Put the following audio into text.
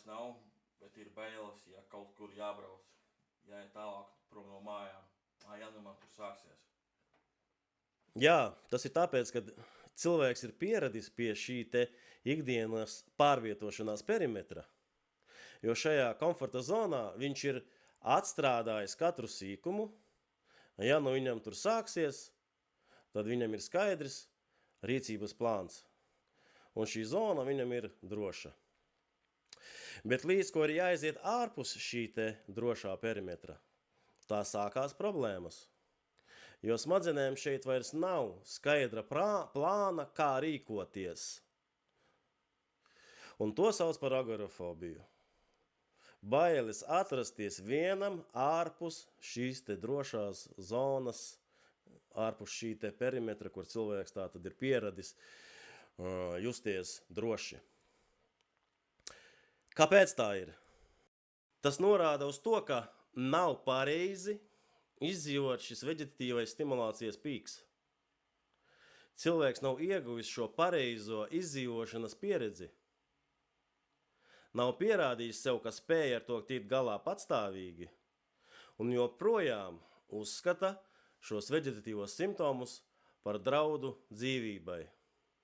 nav, bet ir bailes, ja kaut kur jābrauc, jāiet tālāk prom no mājām. Ja nu man tur sāksies. Jā, tas ir tāpēc, ka cilvēks ir pieradis pie šī te ikdienas pārvietošanās perimetra, jo šajā komforta zonā viņš ir atstrādājis katru sīkumu. Ja nu viņam tur sāksies, tad viņam ir skaidrs rīcības plāns, un šī zona viņam ir droša. Bet līdz ko ir jāiziet ārpus šī te drošā perimetra, tā sākās problēmas. Jo smadzenēm šeit vairs nav skaidra plāna, kā rīkoties. Un to sauc par agorafobiju. Bailes atrasties vienam ārpus šīs te drošās zonas, ārpus šī te perimetra, kur cilvēks tā tad ir pieradis justies droši. Kāpēc tā ir? Tas norāda uz to, ka nav pareizi izdzīvot šis veģetatīvais stimulācijas pīks. Cilvēks nav ieguvis šo pareizo izdzīvošanas pieredzi. Nav pierādījis sev, ka spēja ar to tikt galā patstāvīgi, un joprojām uzskata šos veģetatīvos simptomus par draudu dzīvībai.